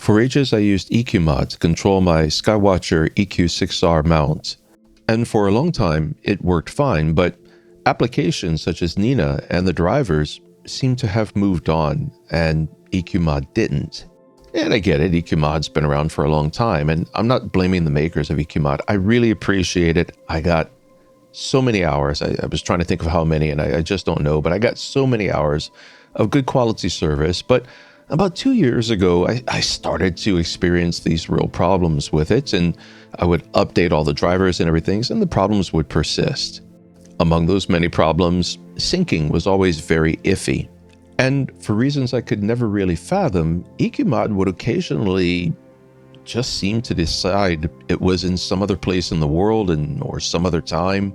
For ages, I used EQMod to control my Skywatcher EQ6R mount. And for a long time, it worked fine, but applications such as Nina and the drivers seemed to have moved on, and EQMod didn't. And I get it, EQMod's been around for a long time, and I'm not blaming the makers of EQMod. I really appreciate it. I got so many hours. I was trying to think of how many, and I just don't know, but I got so many hours of good quality service. But about 2 years ago, I started to experience these real problems with it, and I would update all the drivers and everything, and the problems would persist. Among those many problems, syncing was always very iffy. And for reasons I could never really fathom, EQMod would occasionally just seem to decide it was in some other place in the world or some other time,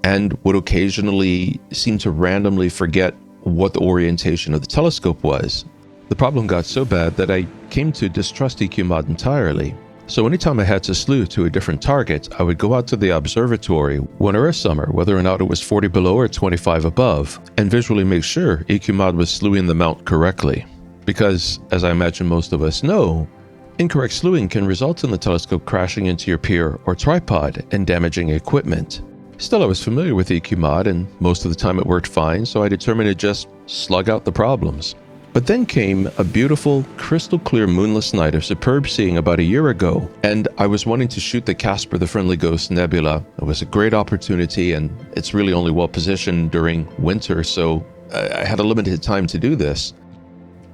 and would occasionally seem to randomly forget what the orientation of the telescope was. The problem got so bad that I came to distrust EQMod entirely. So anytime I had to slew to a different target, I would go out to the observatory, winter or summer, whether or not it was 40 below or 25 above, and visually make sure EQMod was slewing the mount correctly. Because, as I imagine most of us know, incorrect slewing can result in the telescope crashing into your pier or tripod and damaging equipment. Still, I was familiar with EQMod, and most of the time it worked fine, so I determined to just slug out the problems. But then came a beautiful, crystal clear moonless night of superb seeing about a year ago, and I was wanting to shoot the Casper the Friendly Ghost Nebula. It was a great opportunity, and it's really only well positioned during winter, so I had a limited time to do this.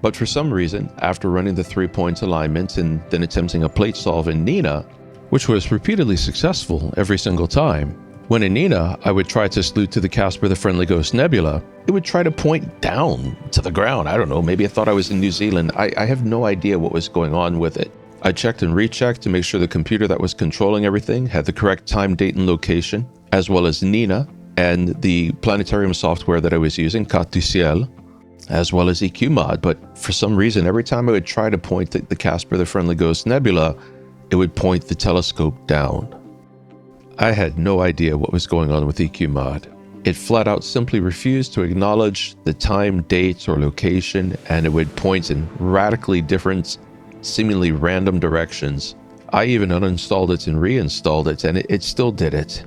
But for some reason, after running the 3-point alignment and then attempting a plate solve in Nina, which was repeatedly successful every single time, when in Nina I would try to slew to the Casper the Friendly Ghost Nebula, it would try to point down to the ground. I don't know, maybe it thought I was in New Zealand. I have no idea what was going on with it. I checked and rechecked to make sure the computer that was controlling everything had the correct time, date, and location, as well as Nina and the planetarium software that I was using, Carte du Ciel, as well as EQMod. But for some reason, every time I would try to point the Casper the Friendly Ghost Nebula, it would point the telescope down. I had no idea what was going on with EQMod. It flat out simply refused to acknowledge the time, date, or location, and it would point in radically different, seemingly random directions. I even uninstalled it and reinstalled it, and it still did it.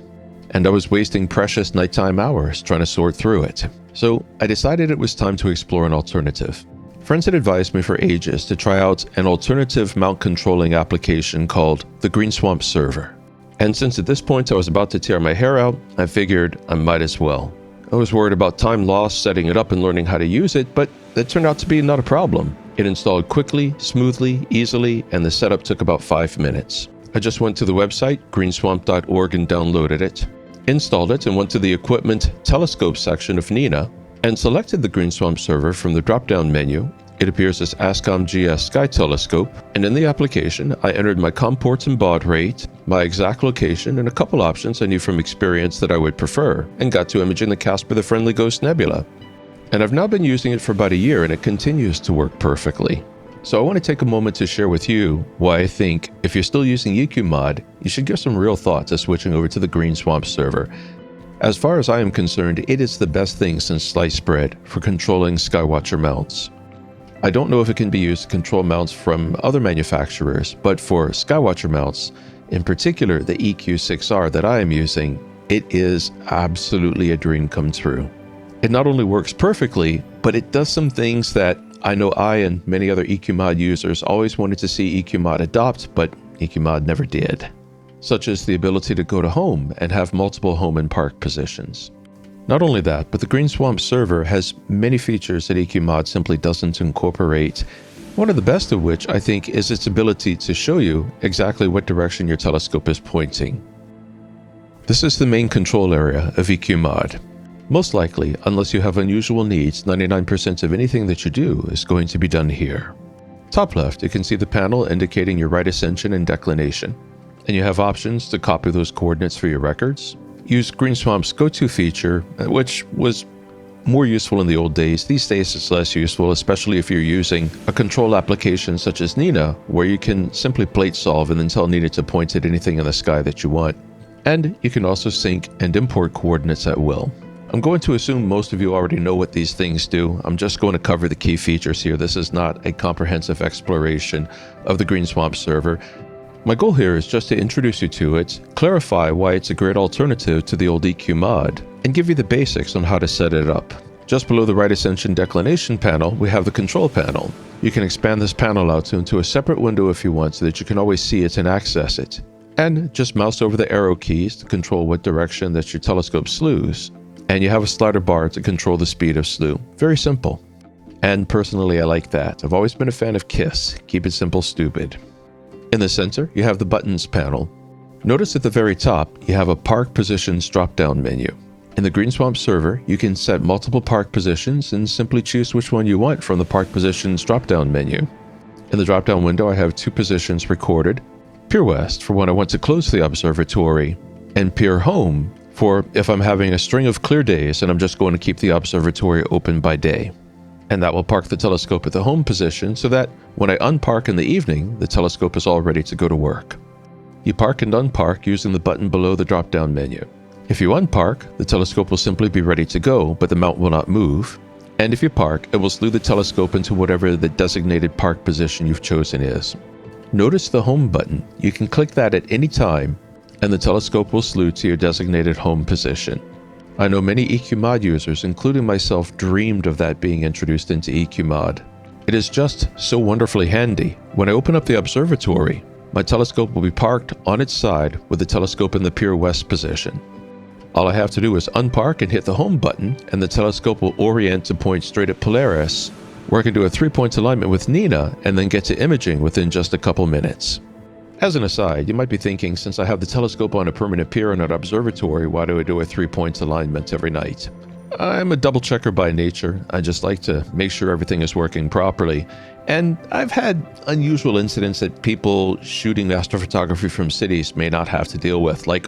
And I was wasting precious nighttime hours trying to sort through it. So I decided it was time to explore an alternative. Friends had advised me for ages to try out an alternative mount controlling application called the Green Swamp Server. And since at this point I was about to tear my hair out, I figured I might as well. I was worried about time lost setting it up and learning how to use it, but that turned out to be not a problem. It installed quickly, smoothly, easily, and the setup took about 5 minutes. I just went to the website, greenswamp.org, and downloaded it, installed it, and went to the Equipment Telescope section of Nina, and selected the Green Swamp Server from the drop-down menu. It appears as ASCOM GS Sky Telescope, and in the application, I entered my COM ports and baud rate, my exact location, and a couple options I knew from experience that I would prefer, and got to imaging the Casper the Friendly Ghost Nebula. And I've now been using it for about a year, and it continues to work perfectly. So I want to take a moment to share with you why I think if you're still using EQMod, you should give some real thought to switching over to the Green Swamp Server. As far as I am concerned, it is the best thing since sliced bread for controlling Skywatcher mounts. I don't know if it can be used to control mounts from other manufacturers, but for Skywatcher mounts, in particular the EQ6R that I am using, it is absolutely a dream come true. It not only works perfectly, but it does some things that I know I and many other EQMod users always wanted to see EQMod adopt, but EQMod never did. Such as the ability to go to home and have multiple home and park positions. Not only that, but the Green Swamp Server has many features that EQMod simply doesn't incorporate. One of the best of which, I think, is its ability to show you exactly what direction your telescope is pointing. This is the main control area of EQMod. Most likely, unless you have unusual needs, 99% of anything that you do is going to be done here. Top left, you can see the panel indicating your right ascension and declination, and you have options to copy those coordinates for your records. Use Green Swamp's go-to feature, which was more useful in the old days. These days it's less useful, especially if you're using a control application such as Nina, where you can simply plate solve and then tell Nina to point at anything in the sky that you want. And you can also sync and import coordinates at will. I'm going to assume most of you already know what these things do. I'm just going to cover the key features here. This is not a comprehensive exploration of the Green Swamp server. My goal here is just to introduce you to it, clarify why it's a great alternative to the old EQ mod, and give you the basics on how to set it up. Just below the right ascension declination panel, we have the control panel. You can expand this panel out into a separate window if you want so that you can always see it and access it. And just mouse over the arrow keys to control what direction that your telescope slews. And you have a slider bar to control the speed of slew. Very simple. And personally, I like that. I've always been a fan of KISS. Keep it simple, stupid. In the center, you have the buttons panel. Notice at the very top, you have a park positions drop-down menu. In the Green Swamp server, you can set multiple park positions and simply choose which one you want from the park positions drop-down menu. In the drop-down window, I have two positions recorded. Pier West for when I want to close the observatory, and Pier Home for if I'm having a string of clear days and I'm just going to keep the observatory open by day. And that will park the telescope at the home position so that when I unpark in the evening, the telescope is all ready to go to work. You park and unpark using the button below the drop-down menu. If you unpark, the telescope will simply be ready to go, but the mount will not move. And if you park, it will slew the telescope into whatever the designated park position you've chosen is. Notice the home button. You can click that at any time, and the telescope will slew to your designated home position. I know many EQ mod users, including myself, dreamed of that being introduced into EQ mod. It is just so wonderfully handy. When I open up the observatory, my telescope will be parked on its side with the telescope in the Pier West position. All I have to do is unpark and hit the home button, and the telescope will orient to point straight at Polaris, where I can do a 3-point alignment with Nina and then get to imaging within just a couple minutes. As an aside, you might be thinking, since I have the telescope on a permanent pier in an observatory, why do I do a 3-point alignment every night? I'm a double checker by nature. I just like to make sure everything is working properly. And I've had unusual incidents that people shooting astrophotography from cities may not have to deal with. Like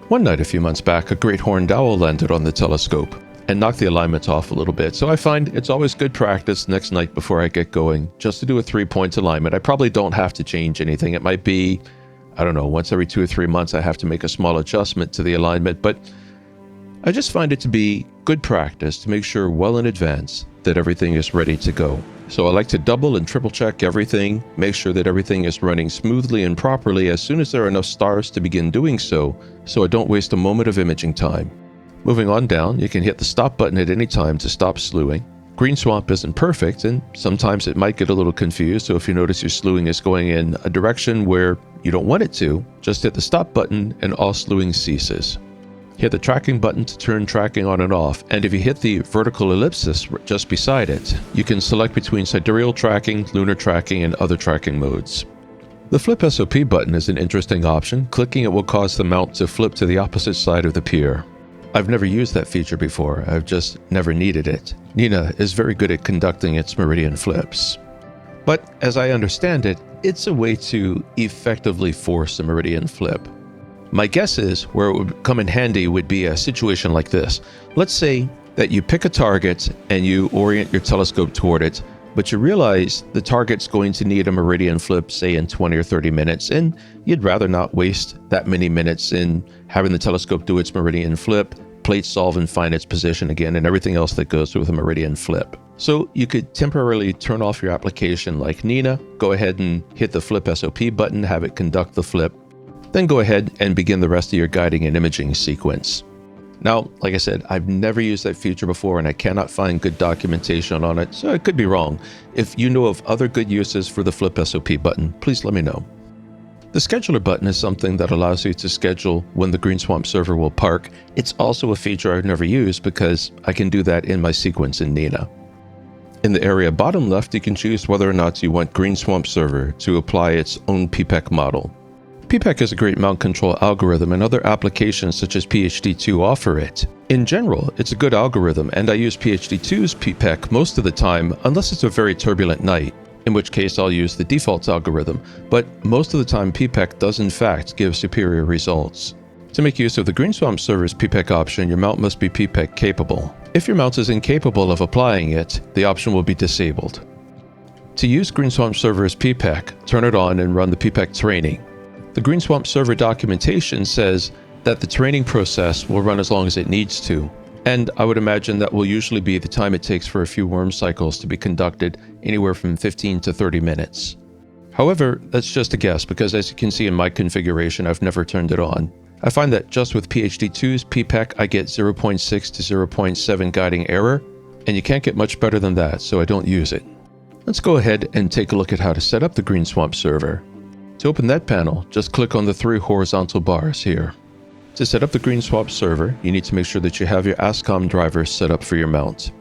one night a few months back, a great horned owl landed on the telescope and knock the alignments off a little bit. So I find it's always good practice next night before I get going, just to do a 3-point alignment. I probably don't have to change anything. It might be, I don't know, once every 2 or 3 months I have to make a small adjustment to the alignment, but I just find it to be good practice to make sure well in advance that everything is ready to go. So I like to double and triple check everything, make sure that everything is running smoothly and properly as soon as there are enough stars to begin doing so I don't waste a moment of imaging time. Moving on down, you can hit the stop button at any time to stop slewing. Green Swamp isn't perfect, and sometimes it might get a little confused, so if you notice your slewing is going in a direction where you don't want it to, just hit the stop button and all slewing ceases. Hit the tracking button to turn tracking on and off, and if you hit the vertical ellipsis just beside it, you can select between sidereal tracking, lunar tracking, and other tracking modes. The Flip SOP button is an interesting option. Clicking it will cause the mount to flip to the opposite side of the pier. I've never used that feature before. I've just never needed it. Nina is very good at conducting its meridian flips. But as I understand it, it's a way to effectively force a meridian flip. My guess is where it would come in handy would be a situation like this. Let's say that you pick a target and you orient your telescope toward it, but you realize the target's going to need a meridian flip, say in 20 or 30 minutes, and you'd rather not waste that many minutes in having the telescope do its meridian flip, plate solve and find its position again, and everything else that goes with a meridian flip. So you could temporarily turn off your application like Nina, go ahead and hit the Flip SOP button, have it conduct the flip, then go ahead and begin the rest of your guiding and imaging sequence. Now, like I said, I've never used that feature before and I cannot find good documentation on it, so I could be wrong. If you know of other good uses for the Flip SOP button, please let me know. The Scheduler button is something that allows you to schedule when the Green Swamp server will park. It's also a feature I've never used because I can do that in my sequence in Nina. In the area bottom left, you can choose whether or not you want Green Swamp server to apply its own PPEC model. PPEC is a great mount control algorithm, and other applications such as PhD2 offer it. In general, it's a good algorithm, and I use PhD2's PPEC most of the time unless it's a very turbulent night, in which case I'll use the default algorithm, but most of the time PPEC does in fact give superior results. To make use of the Green Swamp server's PPEC option, your mount must be PPEC capable. If your mount is incapable of applying it, the option will be disabled. To use Green Swamp server's PPEC, turn it on and run the PPEC training. The Green Swamp server documentation says that the training process will run as long as it needs to. And I would imagine that will usually be the time it takes for a few worm cycles to be conducted, anywhere from 15 to 30 minutes. However, that's just a guess because as you can see in my configuration, I've never turned it on. I find that just with PhD2's PPEC, I get 0.6 to 0.7 guiding error, and you can't get much better than that, so I don't use it. Let's go ahead and take a look at how to set up the GreenSwamp server. To open that panel, just click on the 3 horizontal bars here. To set up the GreenSwamp server, you need to make sure that you have your ASCOM drivers set up for your mount.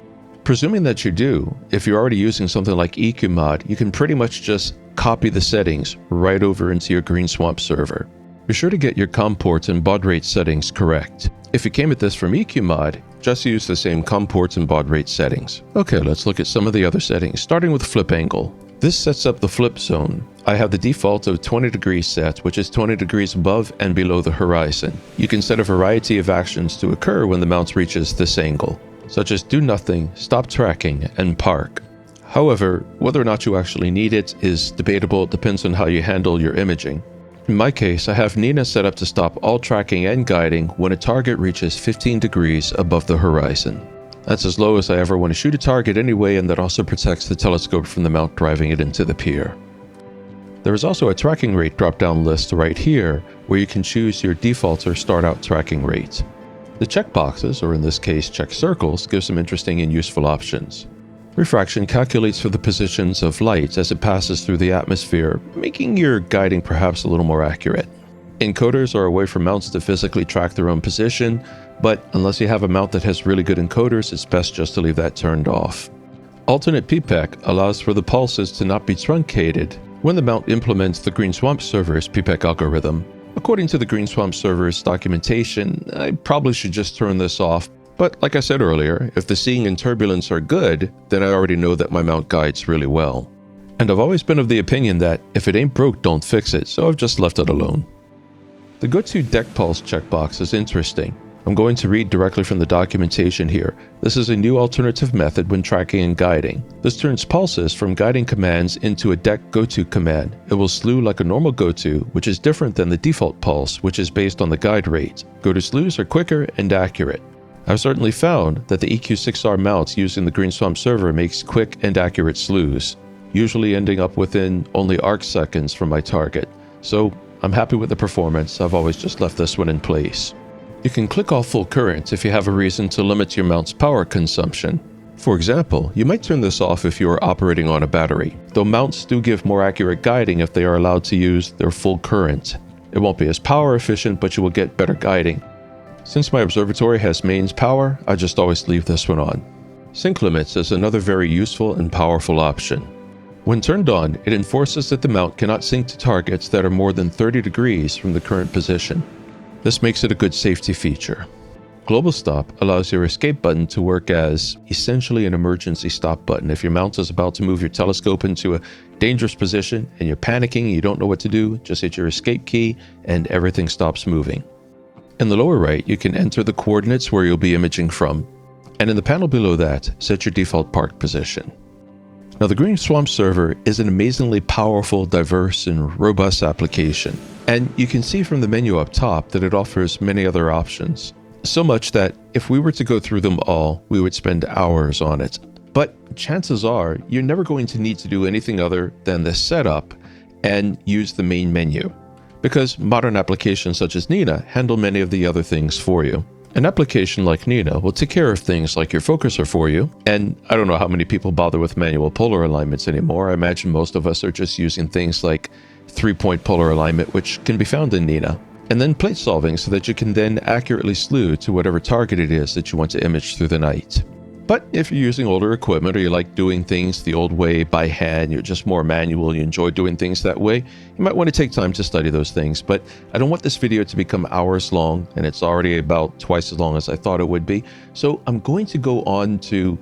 Presuming that you do, if you're already using something like EQMod, you can pretty much just copy the settings right over into your GreenSwamp server. Be sure to get your COM ports and baud rate settings correct. If you came at this from EQMod, just use the same COM ports and baud rate settings. Okay, let's look at some of the other settings, starting with flip angle. This sets up the flip zone. I have the default of 20 degrees set, which is 20 degrees above and below the horizon. You can set a variety of actions to occur when the mount reaches this angle, such as do nothing, stop tracking, and park. However, whether or not you actually need it is debatable. It depends on how you handle your imaging. In my case, I have Nina set up to stop all tracking and guiding when a target reaches 15 degrees above the horizon. That's as low as I ever want to shoot a target anyway, and that also protects the telescope from the mount driving it into the pier. There is also a tracking rate drop-down list right here where you can choose your default or start-out tracking rate. The checkboxes, or in this case check circles, give some interesting and useful options. Refraction calculates for the positions of light as it passes through the atmosphere, making your guiding perhaps a little more accurate. Encoders are a way for mounts to physically track their own position, but unless you have a mount that has really good encoders, it's best just to leave that turned off. Alternate PPEC allows for the pulses to not be truncated when the mount implements the GreenSwamp server's PPEC algorithm. According to the GreenSwamp server's documentation, I probably should just turn this off. But like I said earlier, if the seeing and turbulence are good, then I already know that my mount guides really well. And I've always been of the opinion that if it ain't broke, don't fix it, so I've just left it alone. The Go to Deck Pulse checkbox is interesting. I'm going to read directly from the documentation here. This is a new alternative method when tracking and guiding. This turns pulses from guiding commands into a deck go-to command. It will slew like a normal go-to, which is different than the default pulse, which is based on the guide rate. Go-to slews are quicker and accurate. I've certainly found that the EQ6R mounts using the GreenSwamp server makes quick and accurate slews, usually ending up within only arc seconds from my target. So I'm happy with the performance. I've always just left this one in place. You can click off full current if you have a reason to limit your mount's power consumption. For example, you might turn this off if you are operating on a battery, though mounts do give more accurate guiding if they are allowed to use their full current. It won't be as power efficient, but you will get better guiding. Since my observatory has mains power, I just always leave this one on. Sync limits is another very useful and powerful option. When turned on, it enforces that the mount cannot sync to targets that are more than 30 degrees from the current position. This makes it a good safety feature. Global Stop allows your escape button to work as essentially an emergency stop button. If your mount is about to move your telescope into a dangerous position and you're panicking and you don't know what to do, just hit your escape key and everything stops moving. In the lower right, you can enter the coordinates where you'll be imaging from. And in the panel below that, set your default park position. Now, the GreenSwamp server is an amazingly powerful, diverse, and robust application. And you can see from the menu up top that it offers many other options. So much that if we were to go through them all, we would spend hours on it. But chances are, you're never going to need to do anything other than the setup and use the main menu, because modern applications such as Nina handle many of the other things for you. An application like Nina will take care of things like your focuser for you, and I don't know how many people bother with manual polar alignments anymore. I imagine most of us are just using things like 3-point polar alignment, which can be found in Nina, and then plate solving so that you can then accurately slew to whatever target it is that you want to image through the night. But if you're using older equipment or you like doing things the old way by hand, you're just more manual, you enjoy doing things that way, you might want to take time to study those things. But I don't want this video to become hours long, and it's already about twice as long as I thought it would be. So I'm going to go on to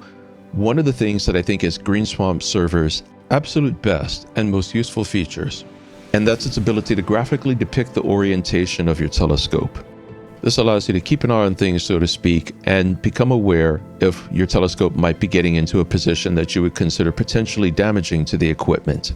one of the things that I think is GreenSwamp server's absolute best and most useful features, and that's its ability to graphically depict the orientation of your telescope. This allows you to keep an eye on things, so to speak, and become aware if your telescope might be getting into a position that you would consider potentially damaging to the equipment.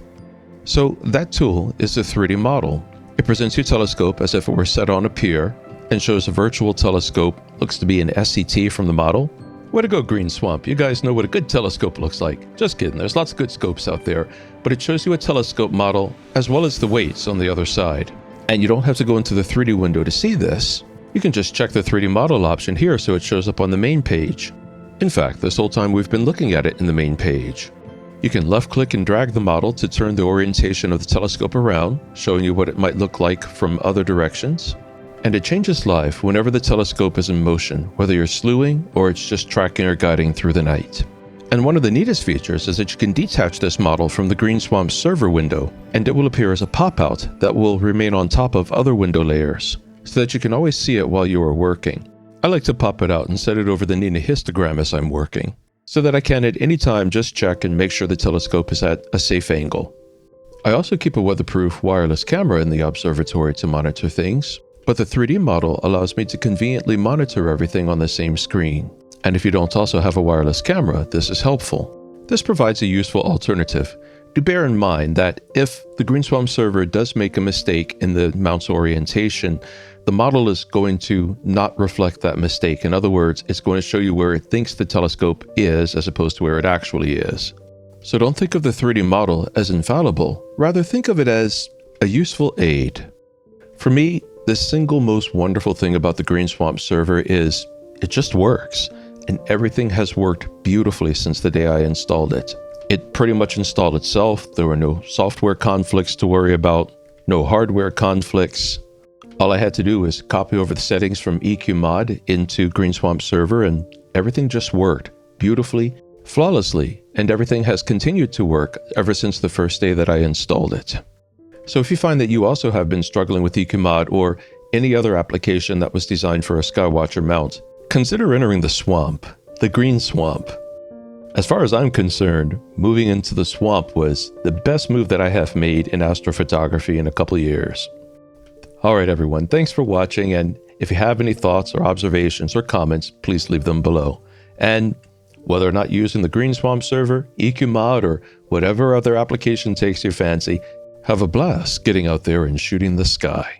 So that tool is the 3D model. It presents your telescope as if it were set on a pier, and shows a virtual telescope. Looks to be an SCT from the model. Way to go, Green Swamp. You guys know what a good telescope looks like. Just kidding, there's lots of good scopes out there, but it shows you a telescope model as well as the weights on the other side. And you don't have to go into the 3D window to see this. You can just check the 3D model option here so it shows up on the main page. In fact, this whole time we've been looking at it in the main page. You can left-click and drag the model to turn the orientation of the telescope around, showing you what it might look like from other directions. And it changes live whenever the telescope is in motion, whether you're slewing or it's just tracking or guiding through the night. And one of the neatest features is that you can detach this model from the Green Swamp server window, and it will appear as a pop-out that will remain on top of other window layers, so that you can always see it while you are working. I like to pop it out and set it over the Nina histogram as I'm working, so that I can at any time just check and make sure the telescope is at a safe angle. I also keep a weatherproof wireless camera in the observatory to monitor things, but the 3D model allows me to conveniently monitor everything on the same screen. And if you don't also have a wireless camera, this is helpful. This provides a useful alternative. Do bear in mind that if the Green Swamp server does make a mistake in the mount's orientation, the model is going to not reflect that mistake. In other words, it's going to show you where it thinks the telescope is as opposed to where it actually is. So don't think of the 3D model as infallible, rather think of it as a useful aid. For me, the single most wonderful thing about the Green Swamp server is it just works, and everything has worked beautifully since the day I installed it. It pretty much installed itself. There were no software conflicts to worry about, no hardware conflicts. All I had to do was copy over the settings from EQMod into Green Swamp server, and everything just worked beautifully, flawlessly, and everything has continued to work ever since the first day that I installed it. So if you find that you also have been struggling with EQMod or any other application that was designed for a Skywatcher mount, consider entering the swamp, the Green Swamp. As far as I'm concerned, moving into the swamp was the best move that I have made in astrophotography in a couple of years. Alright everyone, thanks for watching, and if you have any thoughts or observations or comments, please leave them below. And whether or not using the Green Swamp server, EQMod, or whatever other application takes your fancy, have a blast getting out there and shooting the sky.